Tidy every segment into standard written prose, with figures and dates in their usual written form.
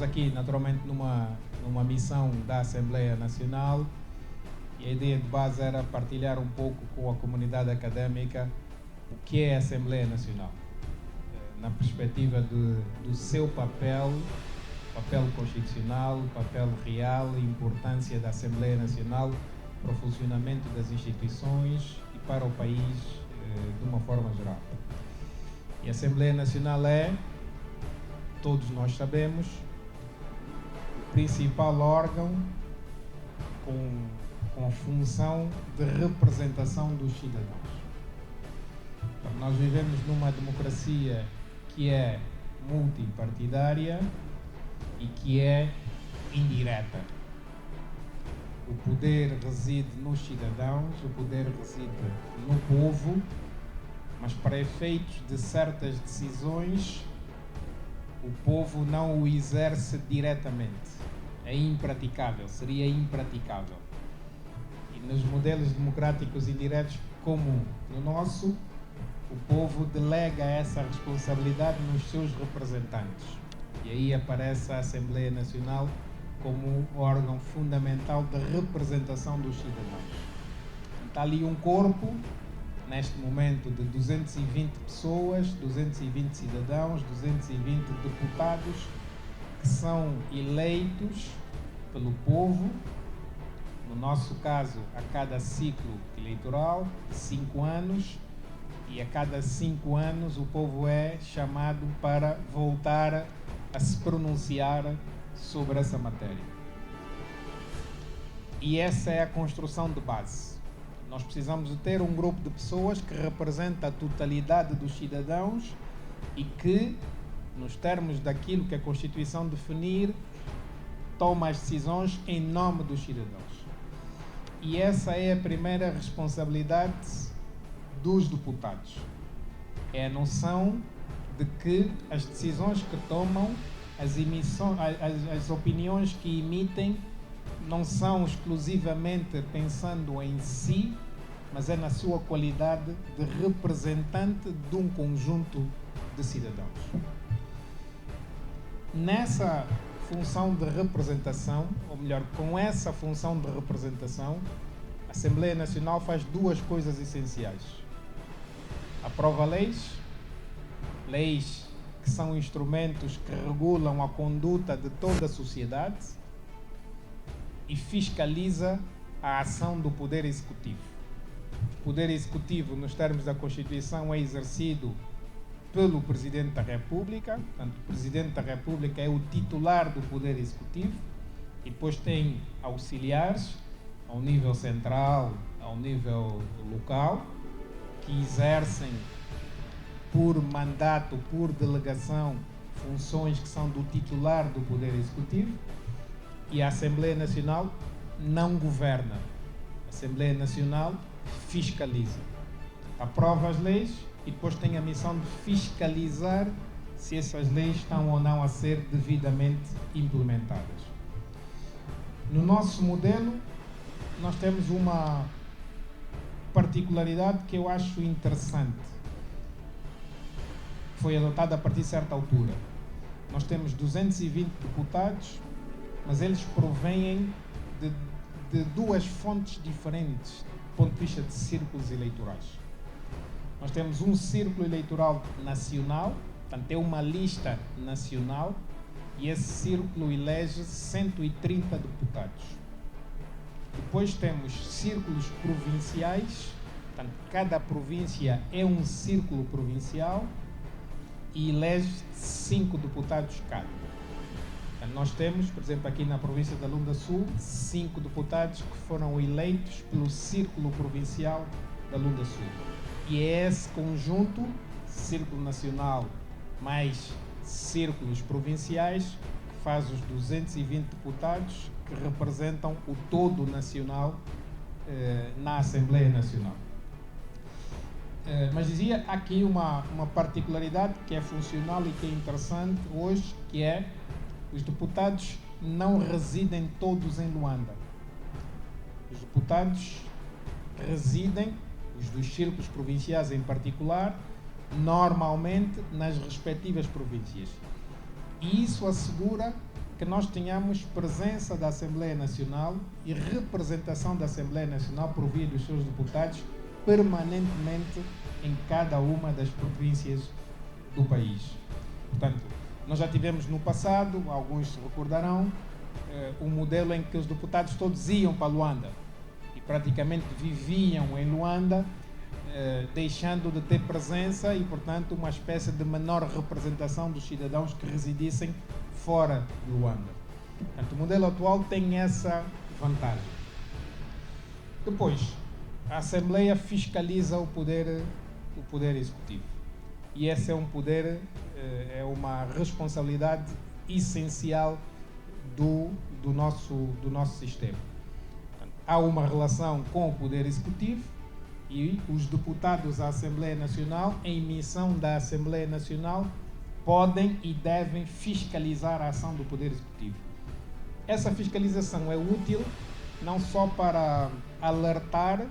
aqui, naturalmente, numa missão da Assembleia Nacional e a ideia de base era partilhar um pouco com a comunidade académica o que é a Assembleia Nacional, na perspectiva do seu papel constitucional, papel real e importância da Assembleia Nacional para o funcionamento das instituições e para o país de uma forma geral. E a Assembleia Nacional é, todos nós sabemos, o principal órgão com a função de representação dos cidadãos. Então, nós vivemos numa democracia que é multipartidária e que é indireta. O poder reside nos cidadãos, o poder reside no povo, mas para efeitos de certas decisões, o povo não o exerce diretamente. É impraticável, seria impraticável. E nos modelos democráticos indiretos, como no nosso, o povo delega essa responsabilidade nos seus representantes. E aí aparece a Assembleia Nacional como órgão fundamental de representação dos cidadãos. Está ali um corpo, neste momento, de 220 pessoas, 220 cidadãos, 220 deputados, que são eleitos pelo povo, no nosso caso, a cada ciclo eleitoral, de 5 anos, e a cada 5 anos o povo é chamado para voltar a se pronunciar sobre essa matéria. E essa é a construção de base. Nós precisamos de ter um grupo de pessoas que representa a totalidade dos cidadãos e que, nos termos daquilo que a Constituição definir, toma as decisões em nome dos cidadãos. E essa é a primeira responsabilidade dos deputados. É a noção de que as decisões que tomam, as opiniões que emitem, não são exclusivamente pensando em si, mas é na sua qualidade de representante de um conjunto de cidadãos. Nessa função de representação, ou melhor, com essa função de representação, a Assembleia Nacional faz duas coisas essenciais. Aprova leis que são instrumentos que regulam a conduta de toda a sociedade, e fiscaliza a ação do Poder Executivo. O Poder Executivo, nos termos da Constituição, é exercido pelo Presidente da República. Portanto, o Presidente da República é o titular do Poder Executivo e depois tem auxiliares ao nível central, ao nível local, que exercem por mandato, por delegação, funções que são do titular do Poder Executivo. E a Assembleia Nacional não governa. A Assembleia Nacional fiscaliza. Aprova as leis e depois tem a missão de fiscalizar se essas leis estão ou não a ser devidamente implementadas. No nosso modelo, nós temos uma particularidade que eu acho interessante. Foi adotada a partir de certa altura. Nós temos 220 deputados, mas eles provêm de duas fontes diferentes do ponto de vista de círculos eleitorais. Nós temos um círculo eleitoral nacional, portanto é uma lista nacional, e esse círculo elege 130 deputados. Depois temos círculos provinciais, portanto cada província é um círculo provincial e elege 5 deputados cada. Nós temos, por exemplo, aqui na província da Lunda Sul, 5 deputados que foram eleitos pelo Círculo Provincial da Lunda Sul. E é esse conjunto, Círculo Nacional mais círculos provinciais, que faz os 220 deputados que representam o todo nacional na Assembleia Nacional. Mas dizia aqui uma particularidade que é funcional e que é interessante hoje, que é: os deputados não residem todos em Luanda. Os deputados residem, os dos círculos provinciais em particular, normalmente nas respectivas províncias. E isso assegura que nós tenhamos presença da Assembleia Nacional e representação da Assembleia Nacional por via dos seus deputados permanentemente em cada uma das províncias do país. Portanto, nós já tivemos no passado, alguns se recordarão, um modelo em que os deputados todos iam para Luanda e praticamente viviam em Luanda, deixando de ter presença e, portanto, uma espécie de menor representação dos cidadãos que residissem fora de Luanda. Portanto, o modelo atual tem essa vantagem. Depois, a Assembleia fiscaliza o poder executivo. E esse é um poder, é uma responsabilidade essencial do nosso sistema. Portanto, há uma relação com o poder executivo e os deputados da Assembleia Nacional, em missão da Assembleia Nacional, podem e devem fiscalizar a ação do poder executivo. Essa fiscalização é útil não só para alertar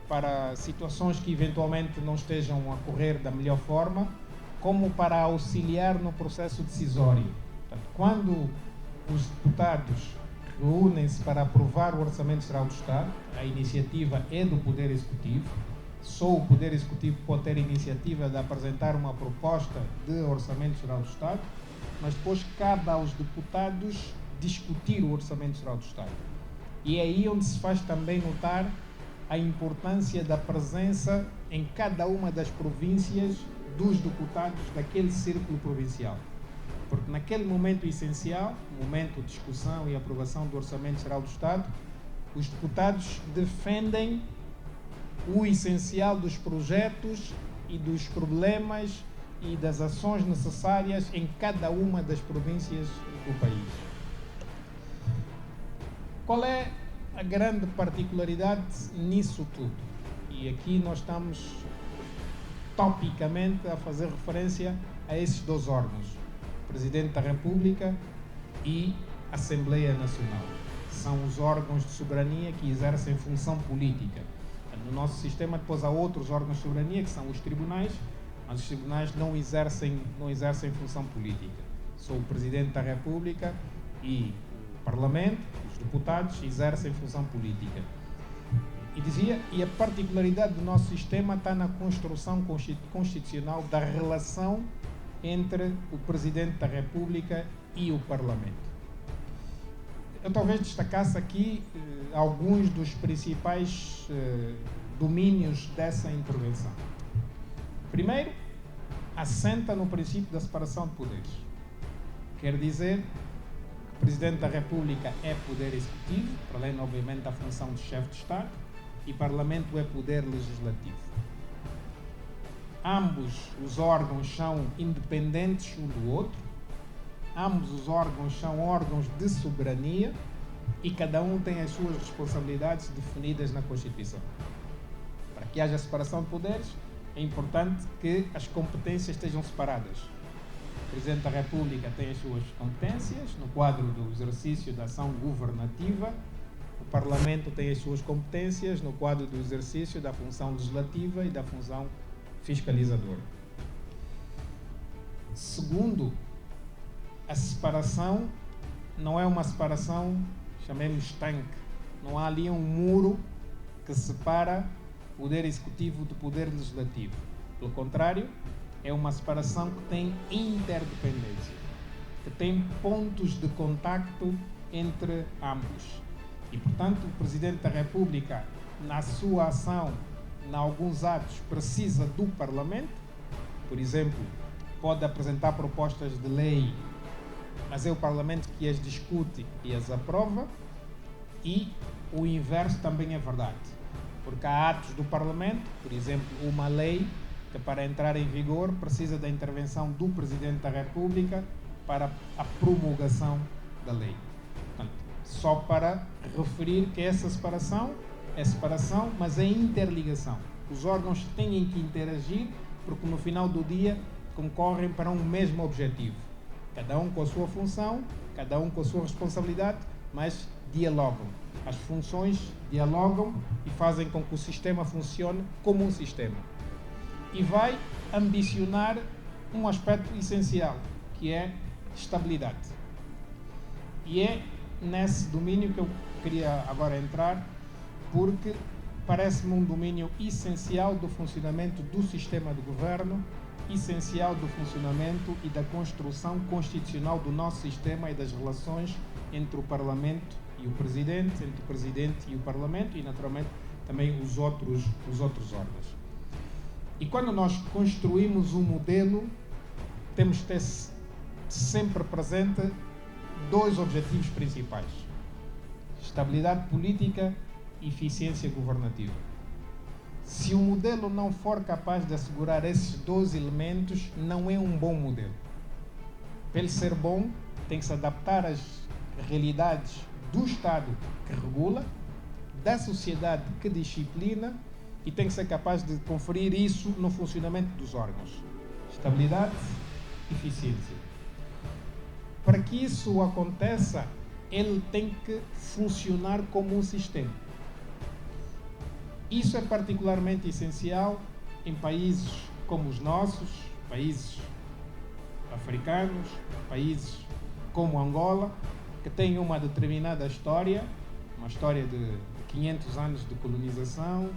para situações que eventualmente não estejam a correr da melhor forma, como para auxiliar no processo decisório. Portanto, quando os deputados reúnem-se para aprovar o Orçamento Geral do Estado, a iniciativa é do Poder Executivo, só o Poder Executivo pode ter a iniciativa de apresentar uma proposta de Orçamento Geral do Estado, mas depois cabe aos deputados discutir o Orçamento Geral do Estado. E é aí onde se faz também notar a importância da presença em cada uma das províncias dos deputados daquele círculo provincial. Porque naquele momento essencial, momento de discussão e aprovação do Orçamento Geral do Estado, os deputados defendem o essencial dos projetos e dos problemas e das ações necessárias em cada uma das províncias do país. Qual é a grande particularidade nisso tudo? E aqui nós estamos topicamente a fazer referência a esses dois órgãos, Presidente da República e Assembleia Nacional. São os órgãos de soberania que exercem função política. No nosso sistema depois há outros órgãos de soberania, que são os tribunais, mas os tribunais não exercem função política. Só o Presidente da República e o Parlamento, os deputados, exercem função política. E a particularidade do nosso sistema está na construção constitucional da relação entre o Presidente da República e o Parlamento. Eu talvez destacasse aqui alguns dos principais domínios dessa intervenção. Primeiro, assenta no princípio da separação de poderes. Quer dizer, o Presidente da República é poder executivo, para além, obviamente, da função de chefe de Estado, e o Parlamento é poder legislativo. Ambos os órgãos são independentes um do outro, ambos os órgãos são órgãos de soberania e cada um tem as suas responsabilidades definidas na Constituição. Para que haja separação de poderes, é importante que as competências estejam separadas. O Presidente da República tem as suas competências no quadro do exercício da ação governativa, o Parlamento tem as suas competências no quadro do exercício da função legislativa e da função fiscalizadora. Segundo, a separação não é uma separação, chamemos estanque. Não há ali um muro que separa o poder executivo do poder legislativo. Pelo contrário, é uma separação que tem interdependência, que tem pontos de contacto entre ambos. E, portanto, o Presidente da República, na sua ação, em alguns atos, precisa do Parlamento. Por exemplo, pode apresentar propostas de lei, mas é o Parlamento que as discute e as aprova, e o inverso também é verdade, porque há atos do Parlamento, por exemplo, uma lei que para entrar em vigor precisa da intervenção do Presidente da República para a promulgação da lei. Portanto, só para referir que essa separação é separação, mas é interligação. Os órgãos têm que interagir porque no final do dia concorrem para um mesmo objetivo. Cada um com a sua função, cada um com a sua responsabilidade, mas dialogam. As funções dialogam e fazem com que o sistema funcione como um sistema. E vai ambicionar um aspecto essencial, que é estabilidade. E é nesse domínio que eu queria agora entrar, porque parece-me um domínio essencial do funcionamento do sistema de governo, essencial do funcionamento e da construção constitucional do nosso sistema e das relações entre o Parlamento e o Presidente, entre o Presidente e o Parlamento e, naturalmente, também os outros órgãos. E quando nós construímos um modelo, temos que ter sempre presente dois objetivos principais: estabilidade política e eficiência governativa. Se o modelo não for capaz de assegurar esses dois elementos, não é um bom modelo. Para ele ser bom, tem que se adaptar às realidades do Estado que regula, da sociedade que disciplina, e tem que ser capaz de conferir isso no funcionamento dos órgãos. Estabilidade e eficiência. Para que isso aconteça, ele tem que funcionar como um sistema. Isso é particularmente essencial em países como os nossos, países africanos, países como Angola, que têm uma determinada história, uma história de 500 anos de colonização,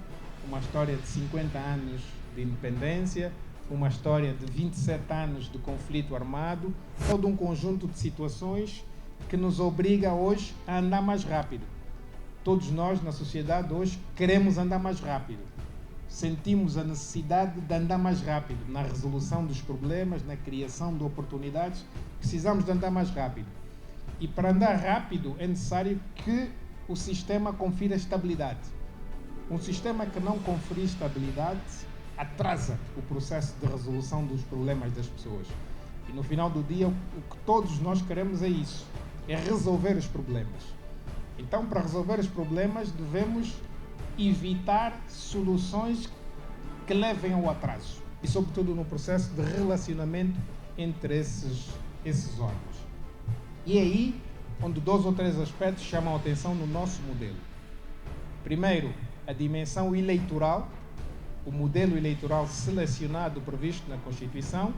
uma história de 50 anos de independência, uma história de 27 anos de conflito armado, todo um conjunto de situações que nos obriga hoje a andar mais rápido. Todos nós, na sociedade hoje, queremos andar mais rápido. Sentimos a necessidade de andar mais rápido na resolução dos problemas, na criação de oportunidades. Precisamos de andar mais rápido. E para andar rápido é necessário que o sistema confira estabilidade. Um sistema que não conferir estabilidade atrasa o processo de resolução dos problemas das pessoas. E no final do dia, o que todos nós queremos é isso, é resolver os problemas. Então, para resolver os problemas, devemos evitar soluções que levem ao atraso. E, sobretudo, no processo de relacionamento entre esses órgãos. E é aí onde 2 ou 3 aspectos chamam a atenção no nosso modelo. Primeiro, a dimensão eleitoral, o modelo eleitoral selecionado previsto na Constituição,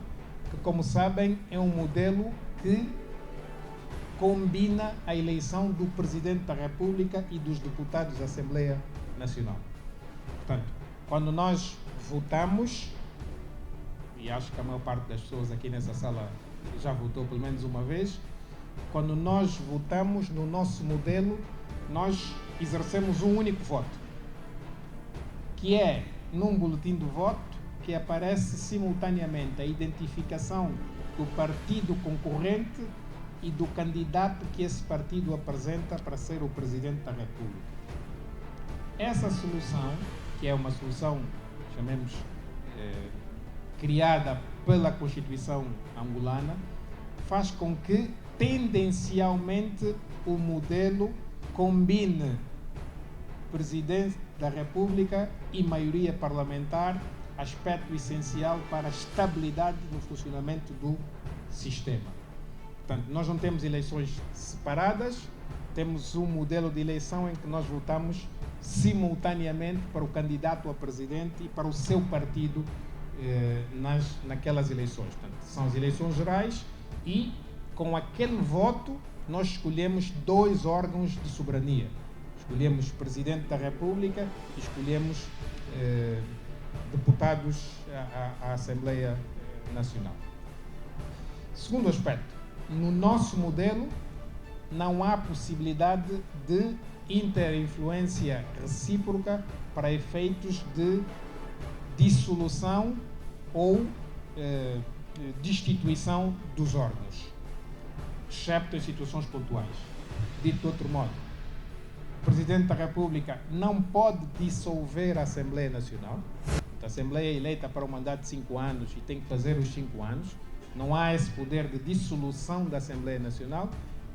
que, como sabem, é um modelo que combina a eleição do Presidente da República e dos deputados da Assembleia Nacional. Portanto, quando nós votamos, e acho que a maior parte das pessoas aqui nessa sala já votou pelo menos uma vez, quando nós votamos no nosso modelo, nós exercemos um único voto, que é num boletim de voto que aparece simultaneamente a identificação do partido concorrente e do candidato que esse partido apresenta para ser o Presidente da República. Essa solução, que é uma solução, chamemos, criada pela Constituição angolana, faz com que, tendencialmente, o modelo combine Presidente da República e maioria parlamentar, aspecto essencial para a estabilidade no funcionamento do sistema. Portanto, nós não temos eleições separadas, temos um modelo de eleição em que nós votamos simultaneamente para o candidato a presidente e para o seu partido naquelas eleições. Portanto, são as eleições gerais e, com aquele voto, nós escolhemos 2 órgãos de soberania. Escolhemos Presidente da República e escolhemos deputados à Assembleia Nacional. Segundo aspecto, no nosso modelo não há possibilidade de interinfluência recíproca para efeitos de dissolução ou destituição dos órgãos, excepto em situações pontuais. Dito de outro modo, o Presidente da República não pode dissolver a Assembleia Nacional. A Assembleia é eleita para um mandato de 5 anos e tem que fazer os 5 anos. Não há esse poder de dissolução da Assembleia Nacional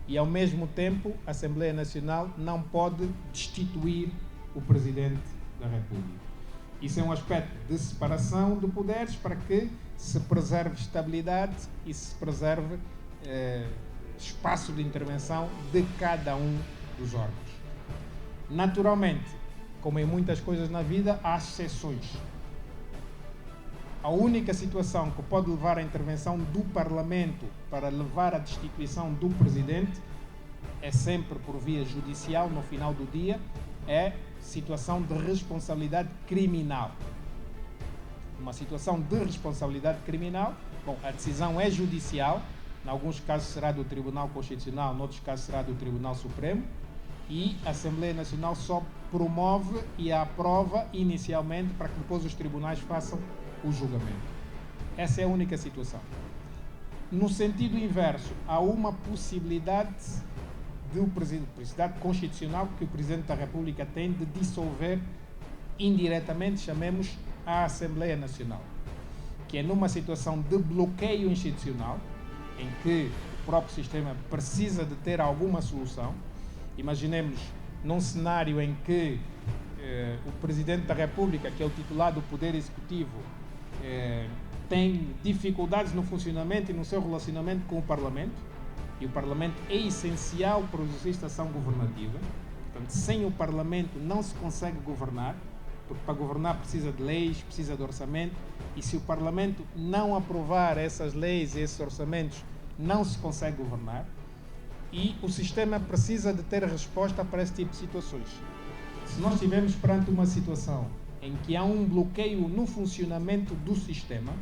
e, ao mesmo tempo, a Assembleia Nacional não pode destituir o Presidente da República. Isso é um aspecto de separação de poderes para que se preserve estabilidade e se preserve espaço de intervenção de cada um dos órgãos. Naturalmente, como em muitas coisas na vida, há exceções. A única situação que pode levar à intervenção do Parlamento para levar à destituição do Presidente é sempre por via judicial, no final do dia, é situação de responsabilidade criminal. Uma situação de responsabilidade criminal, bom, a decisão é judicial, em alguns casos será do Tribunal Constitucional, em outros casos será do Tribunal Supremo, e a Assembleia Nacional só promove e aprova inicialmente para que depois os tribunais façam o julgamento. Essa é a única situação. No sentido inverso, há uma possibilidade constitucional que o Presidente da República tem de dissolver indiretamente, chamemos, a Assembleia Nacional, que é numa situação de bloqueio institucional, em que o próprio sistema precisa de ter alguma solução. Imaginemos num cenário em que o Presidente da República, que é o titular do Poder Executivo, tem dificuldades no funcionamento e no seu relacionamento com o Parlamento, e o Parlamento é essencial para o exercício da ação governativa. Portanto, sem o Parlamento não se consegue governar, porque para governar precisa de leis, precisa de orçamento, e se o Parlamento não aprovar essas leis e esses orçamentos, não se consegue governar, e o sistema precisa de ter resposta para esse tipo de situações. Se nós estivermos perante uma situação em que há um bloqueio no funcionamento do sistema,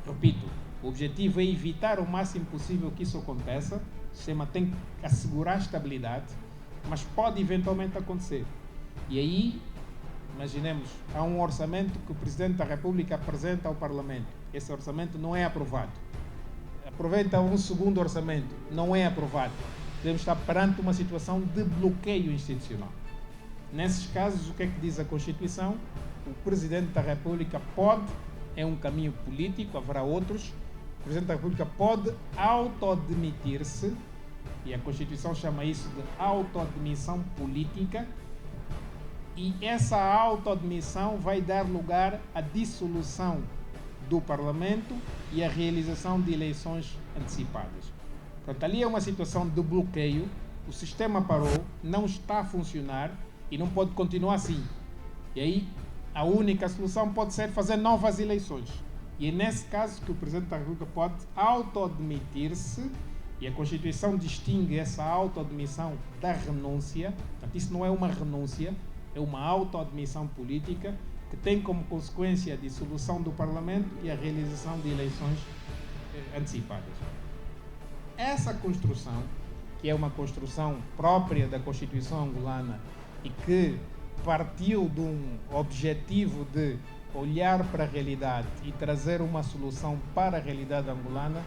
repito, o objetivo é evitar o máximo possível que isso aconteça, o sistema tem que assegurar estabilidade, mas pode eventualmente acontecer. E aí, imaginemos, há um orçamento que o Presidente da República apresenta ao Parlamento, esse orçamento não é aprovado. Aproveita um segundo orçamento, não é aprovado. Devemos estar perante uma situação de bloqueio institucional. Nesses casos, o que é que diz a Constituição? O Presidente da República pode, é um caminho político, haverá outros, o Presidente da República pode autoadmitir-se, e a Constituição chama isso de autoadmissão política, e essa autoadmissão vai dar lugar à dissolução do Parlamento e à realização de eleições antecipadas. Portanto, ali é uma situação de bloqueio, o sistema parou, não está a funcionar e não pode continuar assim. E aí, a única solução pode ser fazer novas eleições. E é nesse caso que o Presidente da República pode autoadmitir-se, e a Constituição distingue essa autoadmissão da renúncia. Portanto, isso não é uma renúncia, é uma autoadmissão política que tem como consequência a dissolução do Parlamento e a realização de eleições antecipadas. Essa construção, que é uma construção própria da Constituição angolana e que partiu de um objetivo de olhar para a realidade e trazer uma solução para a realidade angolana,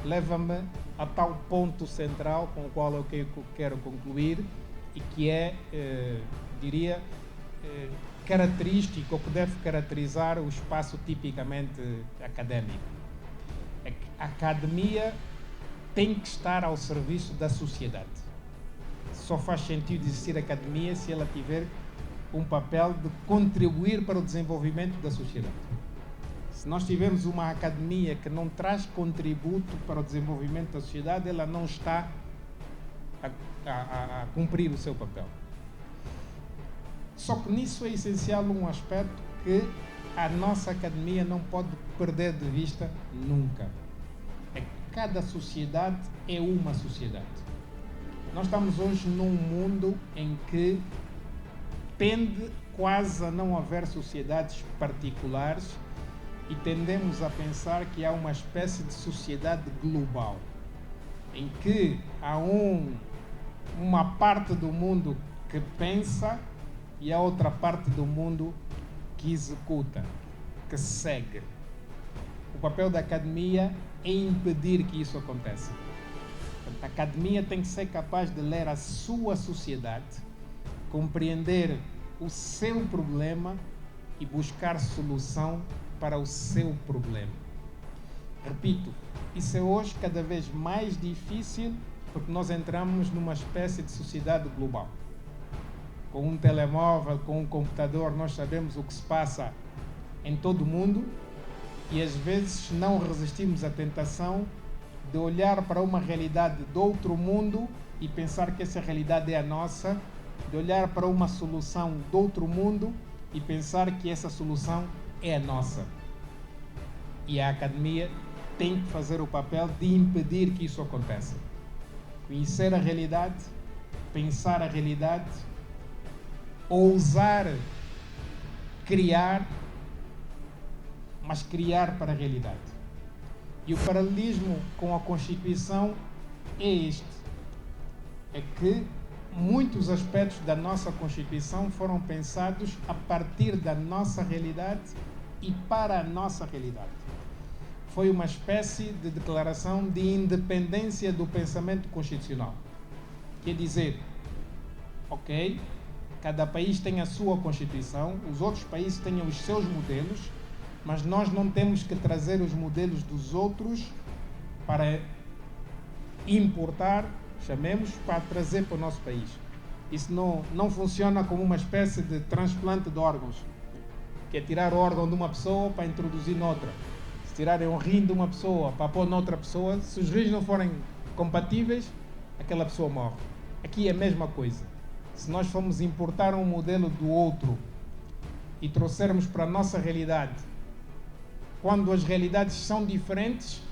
leva-me a tal ponto central com o qual eu quero concluir e que é, diria, característico, ou que deve caracterizar o espaço tipicamente académico. A academia tem que estar ao serviço da sociedade. Só faz sentido existir a academia se ela tiver um papel de contribuir para o desenvolvimento da sociedade. Se nós tivermos uma academia que não traz contributo para o desenvolvimento da sociedade, ela não está a cumprir o seu papel. Só que nisso é essencial um aspecto que a nossa academia não pode perder de vista nunca. É que cada sociedade é uma sociedade. Nós estamos hoje num mundo em que tende quase a não haver sociedades particulares e tendemos a pensar que há uma espécie de sociedade global, em que há uma parte do mundo que pensa e a outra parte do mundo que executa, que segue. O papel da academia é impedir que isso aconteça. A academia tem que ser capaz de ler a sua sociedade, compreender o seu problema e buscar solução para o seu problema. Repito, isso é hoje cada vez mais difícil porque nós entramos numa espécie de sociedade global. Com um telemóvel, com um computador, nós sabemos o que se passa em todo o mundo e às vezes não resistimos à tentação de olhar para uma realidade de outro mundo e pensar que essa realidade é a nossa, de olhar para uma solução de outro mundo e pensar que essa solução é a nossa. E a academia tem que fazer o papel de impedir que isso aconteça. Conhecer a realidade, pensar a realidade, ousar criar, mas criar para a realidade. E o paralelismo com a Constituição é este: é que muitos aspectos da nossa Constituição foram pensados a partir da nossa realidade e para a nossa realidade. Foi uma espécie de declaração de independência do pensamento constitucional. Quer dizer, ok, cada país tem a sua Constituição, os outros países têm os seus modelos, mas nós não temos que trazer os modelos dos outros para importar, chamemos, para trazer para o nosso país. Isso não funciona como uma espécie de transplante de órgãos, que é tirar o órgão de uma pessoa para introduzir noutra. Se tirarem um rim de uma pessoa para pôr noutra pessoa, se os rins não forem compatíveis, aquela pessoa morre. Aqui é a mesma coisa. Se nós formos importar um modelo do outro e trouxermos para a nossa realidade, quando as realidades são diferentes,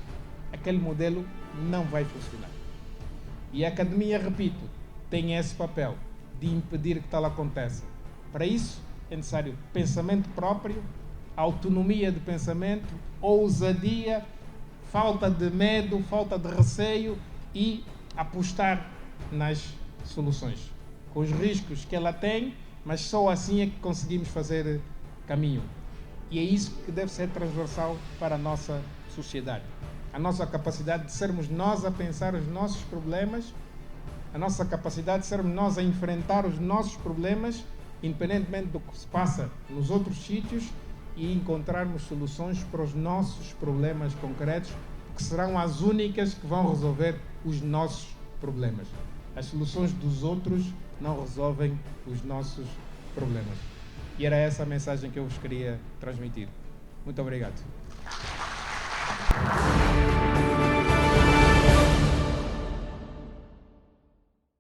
aquele modelo não vai funcionar. E a academia, repito, tem esse papel de impedir que tal aconteça. Para isso é necessário pensamento próprio, autonomia de pensamento, ousadia, falta de medo, falta de receio e apostar nas soluções, com os riscos que ela tem, mas só assim é que conseguimos fazer caminho. E é isso que deve ser transversal para a nossa sociedade. A nossa capacidade de sermos nós a pensar os nossos problemas, a nossa capacidade de sermos nós a enfrentar os nossos problemas, independentemente do que se passa nos outros sítios, e encontrarmos soluções para os nossos problemas concretos, que serão as únicas que vão resolver os nossos problemas. As soluções dos outros não resolvem os nossos problemas. E era essa a mensagem que eu vos queria transmitir. Muito obrigado.